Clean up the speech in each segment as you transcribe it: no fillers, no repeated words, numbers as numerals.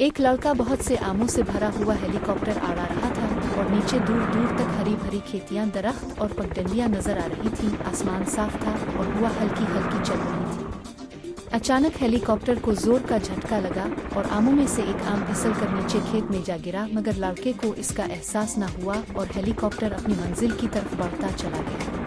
एक लड़का बहुत से आमों से भरा हुआ हेलीकॉप्टर आड़ा रहा था और नीचे दूर दूर तक हरी भरी खेतियां, दरख्त और पगडंडियां नजर आ रही थीं। आसमान साफ था और हवा हल्की हल्की चल रही थी। अचानक हेलीकॉप्टर को जोर का झटका लगा और आमों में से एक आम फिसल कर नीचे खेत में जा गिरा, मगर लड़के को इसका एहसास न हुआ और हेलीकॉप्टर अपनी मंजिल की तरफ बढ़ता चला गया।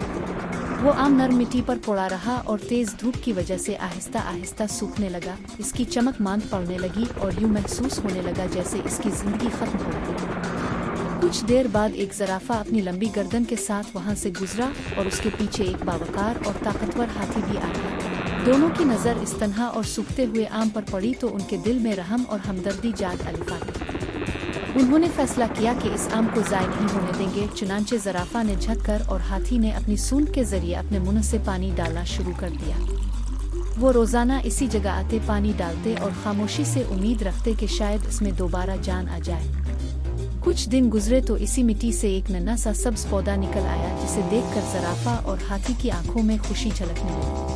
वो आम नरम मिट्टी पर पड़ा रहा और तेज धूप की वजह से आहिस्ता आहिस्ता सूखने लगा। इसकी चमक मांद पड़ने लगी और यूं महसूस होने लगा जैसे इसकी जिंदगी खत्म हो गई। कुछ देर बाद एक ज़राफ़ा अपनी लंबी गर्दन के साथ वहां से गुजरा और उसके पीछे एक बावकार और ताकतवर हाथी भी आ गया। दोनों की नज़र इस तन्हा और सूखते हुए आम पर पड़ी तो उनके दिल में रहम और हमदर्दी जाग अलिफा। उन्होंने फैसला किया कि इस आम को ज़ाय नहीं होने देंगे। चुनांचे ज़राफ़ा ने झंककर और हाथी ने अपनी सूंड के जरिए अपने मुंह से पानी डालना शुरू कर दिया। वो रोज़ाना इसी जगह आते, पानी डालते और खामोशी से उम्मीद रखते कि शायद इसमें दोबारा जान आ जाए। कुछ दिन गुजरे तो इसी मिट्टी से एक नन्हा सा सब्ज पौधा निकल आया, जिसे देखकर ज़राफ़ा और हाथी की आंखों में खुशी झलकने लगी।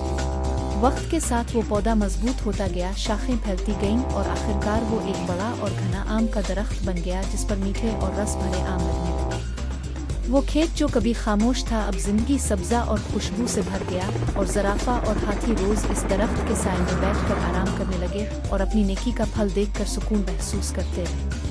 वक्त के साथ वो पौधा मजबूत होता गया, शाखें फैलती गईं और आखिरकार वो एक बड़ा और घना आम का दरख्त बन गया, जिस पर मीठे और रस भरे आम लगने लगे। वो खेत जो कभी खामोश था अब जिंदगी सब्जा और खुशबू से भर गया और ज़राफ़ा और हाथी रोज इस दरख्त के साए में बैठकर आराम करने लगे और अपनी नेकी का फल देखकर सुकून महसूस करते रहे।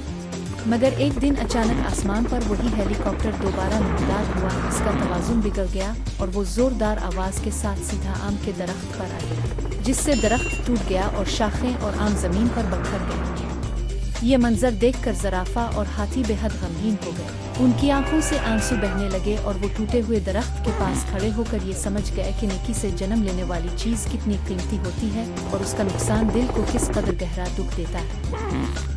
मगर एक दिन अचानक आसमान पर वही हेलीकॉप्टर दोबारा नमदार हुआ। इसका तवाज़ुन बिगड़ गया और वो जोरदार आवाज़ के साथ सीधा आम के दरख्त पर आ गया, जिससे दरख्त टूट गया और शाखें और आम जमीन पर बिखर गए। ये मंजर देखकर ज़राफ़ा और हाथी बेहद गमगीन हो गए। उनकी आंखों से आंसू बहने लगे और वो टूटे हुए दरख्त के पास खड़े होकर ये समझ गए कि नेकी से जन्म लेने वाली चीज़ कितनी कीमती होती है और उसका नुकसान दिल को किस कदर गहरा दुख देता है।